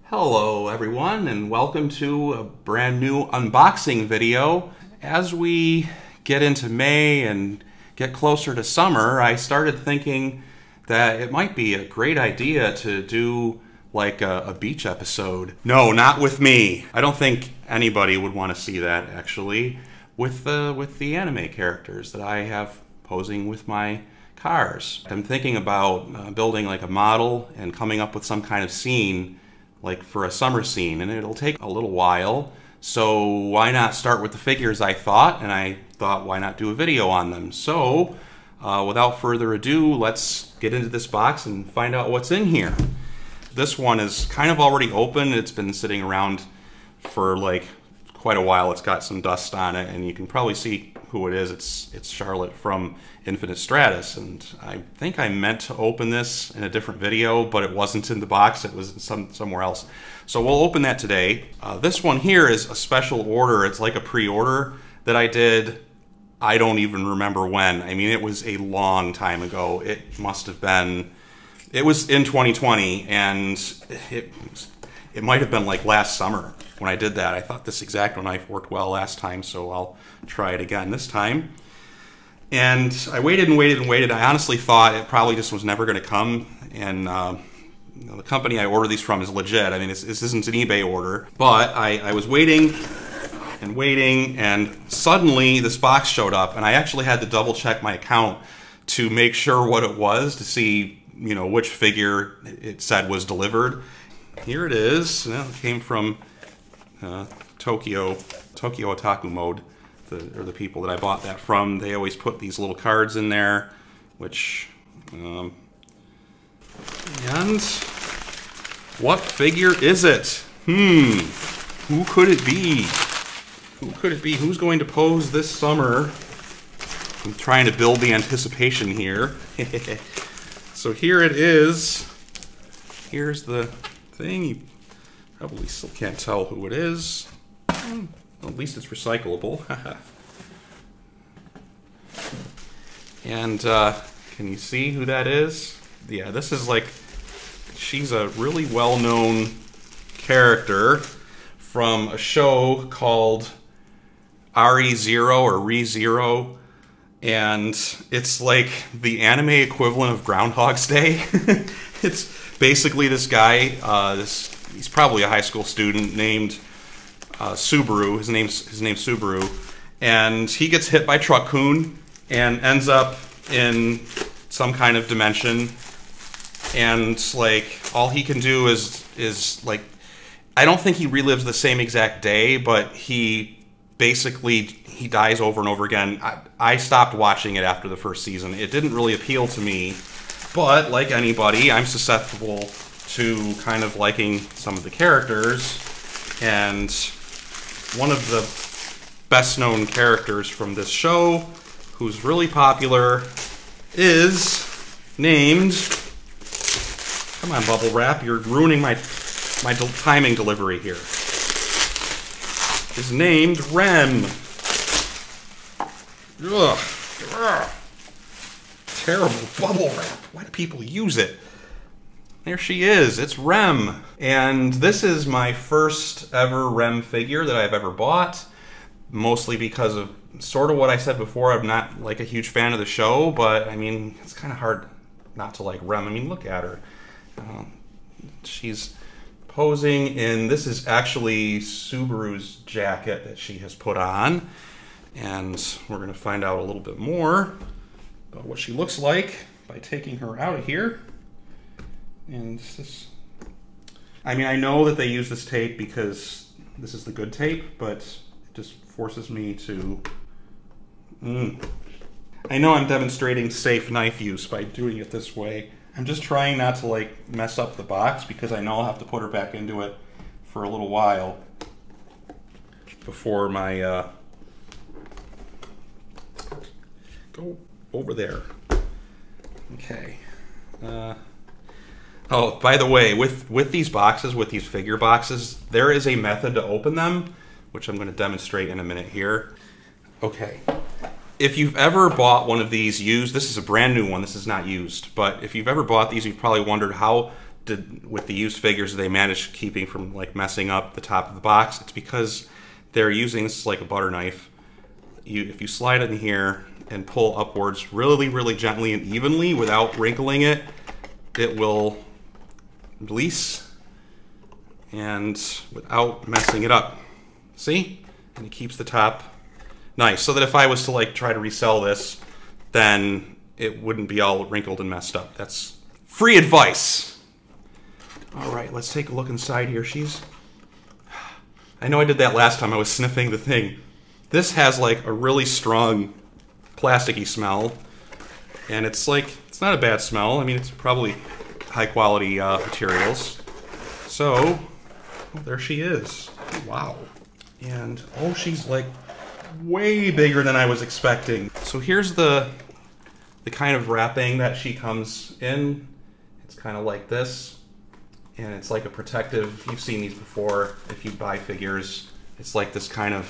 Hello everyone, and welcome to a brand new unboxing video. As we get into May and get closer to summer, I started thinking that it might be a great idea to do like a beach episode. No, not with me. I don't think anybody would want to see that, actually, with the anime characters that I have posing with my cars. I'm thinking about building like a model and coming up with some kind of scene like for a summer scene, and it'll take a little while, so why not start with the figures, I thought, and I thought why not do a video on them. So without further ado, let's get into this box and find out what's in here. This one is kind of already open. It's been sitting around for like quite a while. It's got some dust on it, and you can probably see who it is. It's Charlotte from Infinite Stratus, and I think I meant to open this in a different video, but it wasn't in the box. It was somewhere else. So we'll open that today. This one here is a special order. It's like a pre-order that I did. I don't even remember when. I mean, it was a long time ago. It must have been, it was in 2020, and it might have been like last summer when I did that. I thought this exact knife worked well last time, so I'll try it again this time. And I waited and waited and waited. I honestly thought it probably just was never going to come, and you know, the company I order these from is legit. I mean, this isn't an eBay order, but I was waiting and waiting, and suddenly this box showed up, and I actually had to double check my account to make sure what it was, to see, you know, which figure it said was delivered. Here it is. Well, it came from Tokyo Otaku Mode, or the people that I bought that from. They always put these little cards in there, which, and what figure is it? Who could it be? Who could it be? Who's going to pose this summer? I'm trying to build the anticipation here. So here it is. Here's the thing. You probably still can't tell who it is. At least it's recyclable. And can you see who that is? Yeah, this is like, she's a really well-known character from a show called ReZero or ReZero, and it's like the anime equivalent of Groundhog's Day. It's basically this guy, he's probably a high school student named Subaru. His name's Subaru, and he gets hit by Truck-kun and ends up in some kind of dimension, and like all he can do is like, I don't think he relives the same exact day, but he dies over and over again. I stopped watching it after the first season. It didn't really appeal to me, but like anybody, I'm susceptible to kind of liking some of the characters, and one of the best known characters from this show, who's really popular, is named, come on Bubble Wrap, you're ruining my timing delivery here, is named Rem. Ugh. Ugh. Terrible Bubble Wrap. Why do people use it? There she is. It's Rem. And this is my first ever Rem figure that I've ever bought, mostly because of sort of what I said before. I'm not like a huge fan of the show, but I mean, it's kind of hard not to like Rem. I mean, look at her. She's posing in, this is actually Subaru's jacket that she has put on, and we're going to find out a little bit more about what she looks like by taking her out of here. And this, I mean, I know that they use this tape because this is the good tape, but it just forces me to, I know I'm demonstrating safe knife use by doing it this way. I'm just trying not to like mess up the box because I know I'll have to put her back into it for a little while before my, go over there. Okay. Oh, by the way, with these boxes, with these figure boxes, there is a method to open them, which I'm going to demonstrate in a minute here. Okay. If you've ever bought one of these used, this is a brand new one, this is not used, but if you've ever bought these, you've probably wondered how did with the used figures they managed keeping from like messing up the top of the box. It's because they're using, this is like a butter knife. If you slide it in here and pull upwards really, really gently and evenly without wrinkling it, it will release and without messing it up. See? And it keeps the top nice. So that if I was to like try to resell this, then it wouldn't be all wrinkled and messed up. That's free advice. All right, let's take a look inside here. I know I did that last time. I was sniffing the thing. This has like a really strong plasticky smell, and it's not a bad smell. I mean, it's probably high quality materials. So, oh, there she is. Wow. And oh, she's like way bigger than I was expecting. So here's the kind of wrapping that she comes in. It's kind of like this, and it's like a protective, you've seen these before if you buy figures. It's like this kind of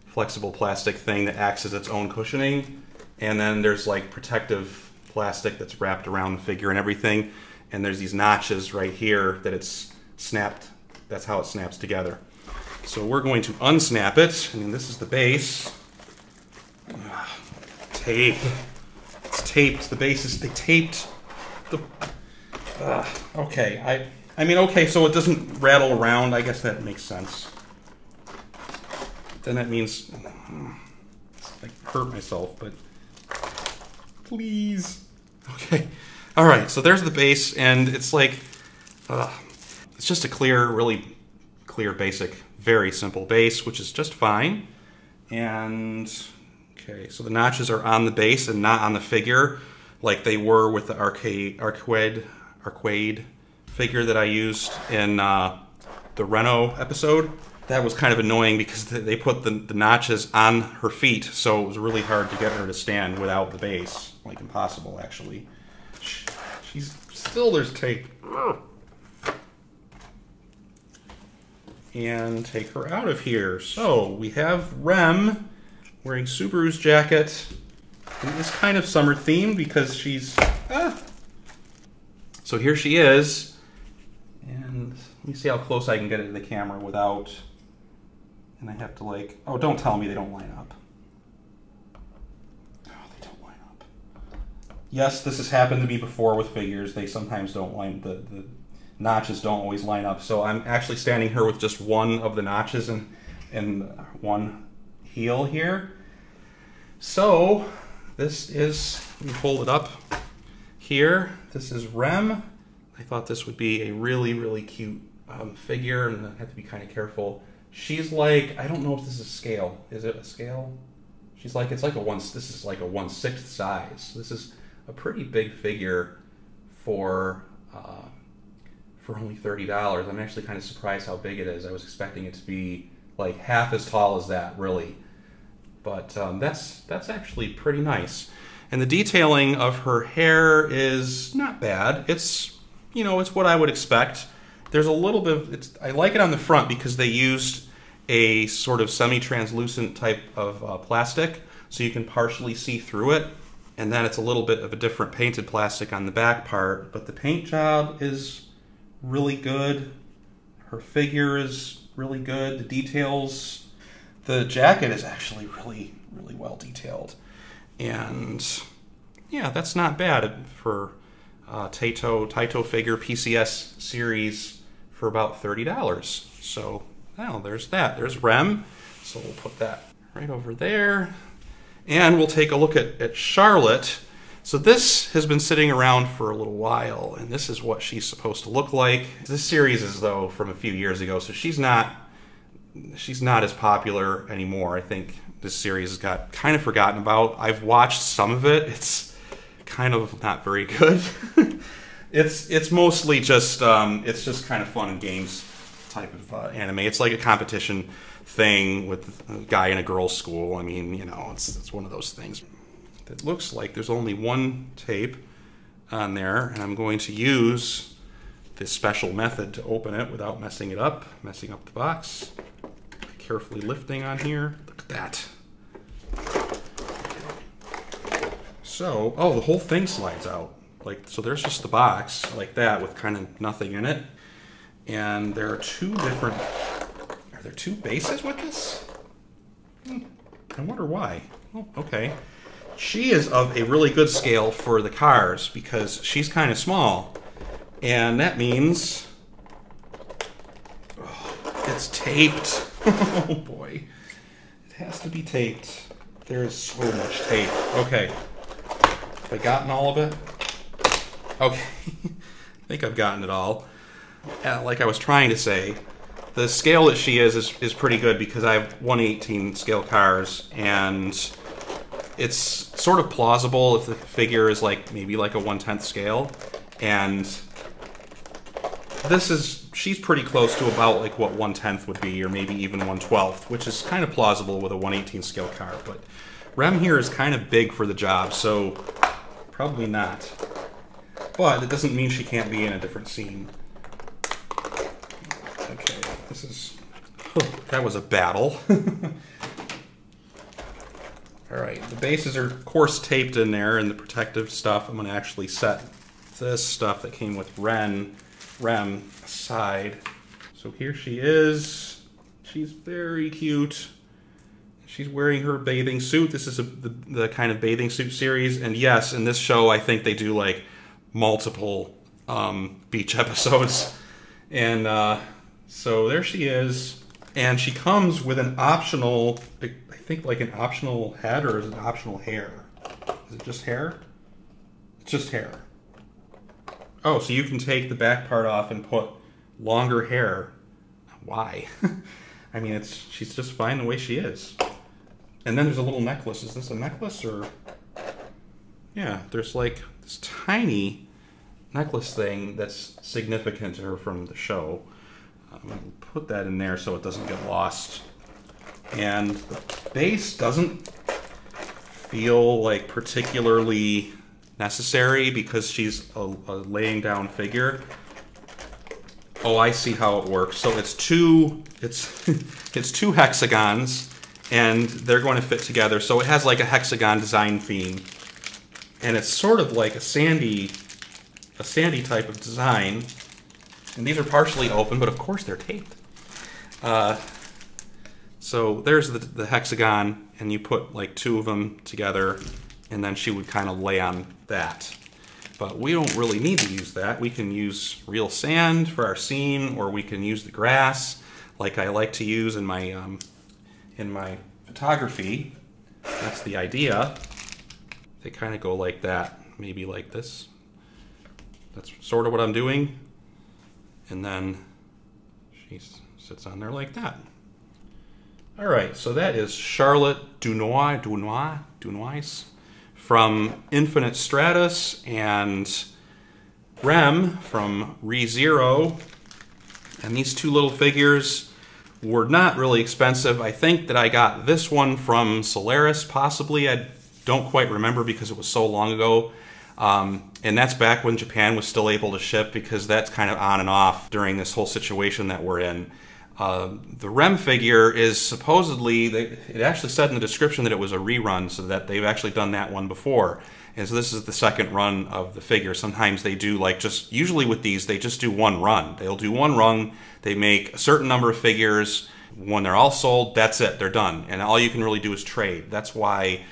flexible plastic thing that acts as its own cushioning, and then there's like protective plastic that's wrapped around the figure and everything, and there's these notches right here that it's snapped, that's how it snaps together. So we're going to unsnap it. I mean, this is the base. Tape. It's taped. The base is, they taped the... okay, I mean, okay, so it doesn't rattle around. I guess that makes sense. Then that means I hurt myself, but please. Okay. All right, so there's the base, and it's like, it's just a clear, really clear, basic, very simple base, which is just fine. And, okay, so the notches are on the base and not on the figure, like they were with the arcade figure that I used in the Reno episode. That was kind of annoying because they put the notches on her feet, so it was really hard to get her to stand without the base. Like impossible, actually. She's still, there's tape. And take her out of here. So we have Rem wearing Subaru's jacket. It is kind of summer themed because she's... So here she is. And let me see how close I can get it to the camera without... And I have to like... Oh, don't tell me they don't line up. Oh, they don't line up. Yes, this has happened to me before with figures. They sometimes don't line... The notches don't always line up. So I'm actually standing here with just one of the notches and one heel here. So this is... Let me hold it up here. This is Rem. I thought this would be a really, really cute figure, and I have to be kind of careful. She's like, I don't know if this is scale. Is it a scale? She's like, it's like this is like a 1/6 size. This is a pretty big figure for only $30. I'm actually kind of surprised how big it is. I was expecting it to be like half as tall as that, really. But that's actually pretty nice. And the detailing of her hair is not bad. It's, you know, it's what I would expect. There's a little bit of, I like it on the front because they used a sort of semi-translucent type of plastic, so you can partially see through it. And then it's a little bit of a different painted plastic on the back part. But the paint job is really good. Her figure is really good. The details, the jacket is actually really, really well detailed. And yeah, that's not bad for Taito figure PCS series for about $30. So now there's that. There's Rem. So we'll put that right over there. And we'll take a look at Charlotte. So this has been sitting around for a little while, and this is what she's supposed to look like. This series is, though, from a few years ago, so she's not as popular anymore. I think this series has got kind of forgotten about. I've watched some of it. It's kind of not very good. It's mostly just it's just kind of fun and games type of anime. It's like a competition thing with a guy in a girls' school. I mean, you know, it's one of those things. It looks like there's only one tape on there, and I'm going to use this special method to open it without messing up the box. Carefully lifting on here. Look at that. So, oh, the whole thing slides out. Like, so there's just the box like that with kind of nothing in it. And there are two different, are there two bases with this? I wonder why. Oh, okay. She is of a really good scale for the cars because she's kind of small. And that means it's taped. Oh boy. It has to be taped. There's so much tape. Okay. Have I gotten all of it? Okay. I think I've gotten it all. Like I was trying to say, the scale that she is pretty good because I have 1/18 scale cars, and it's sort of plausible if the figure is like maybe like a 1/10 scale, and she's pretty close to about like what 1/10 would be, or maybe even 1/12, which is kind of plausible with a 1/18 scale car. But Rem here is kind of big for the job, so probably not. But it doesn't mean she can't be in a different scene. Okay, this is... Oh, that was a battle. Alright, the bases are, of course, taped in there, and the protective stuff. I'm going to actually set this stuff that came with Rem aside. So here she is. She's very cute. She's wearing her bathing suit. This is the kind of bathing suit series. And yes, in this show, I think they do like multiple beach episodes. And so there she is. And she comes with an optional, I think like an optional head, or is it optional hair? Is it just hair? It's just hair. Oh, so you can take the back part off and put longer hair. Why? I mean, she's just fine the way she is. And then there's a little necklace. Is this a necklace or? Yeah, there's like this tiny necklace thing that's significant to her from the show. I'm going to put that in there so it doesn't get lost. And the base doesn't feel like particularly necessary because she's a laying down figure. Oh, I see how it works. So it's two hexagons, and they're going to fit together. So it has like a hexagon design theme, and it's sort of like a sandy type of design. And these are partially open, but of course they're taped. So there's the hexagon, and you put like two of them together, and then she would kind of lay on that. But we don't really need to use that. We can use real sand for our scene, or we can use the grass, like I like to use in my photography. That's the idea. They kind of go like that, maybe like this. That's sort of what I'm doing. And then she sits on there like that. All right, so that is Charlotte Dunois from Infinite Stratus, and Rem from ReZero. And these two little figures were not really expensive. I think that I got this one from Solaris, possibly. I don't quite remember because it was so long ago. And that's back when Japan was still able to ship, because that's kind of on and off during this whole situation that we're in. The Rem figure is supposedly, it actually said in the description that it was a rerun, so that they've actually done that one before. And so this is the second run of the figure. Sometimes they do usually with these, they just do one run. They'll do one run, they make a certain number of figures. When they're all sold, that's it, they're done. And all you can really do is trade. That's why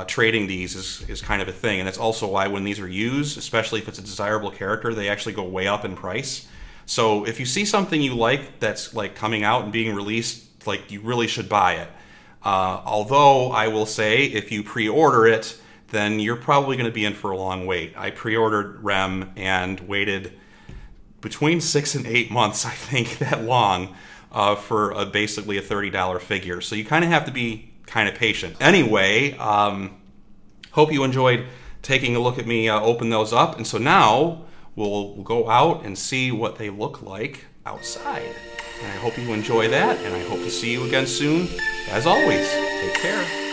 trading these is kind of a thing. And that's also why when these are used, especially if it's a desirable character, they actually go way up in price. So if you see something you like that's like coming out and being released, like, you really should buy it. Although I will say, if you pre-order it, then you're probably going to be in for a long wait. I pre-ordered Rem and waited between 6 and 8 months, I think, that long, for basically a $30 figure. So you kind of have to be kind of patient. Anyway, hope you enjoyed taking a look at me open those up. And so now we'll go out and see what they look like outside. And I hope you enjoy that, and I hope to see you again soon. As always, take care.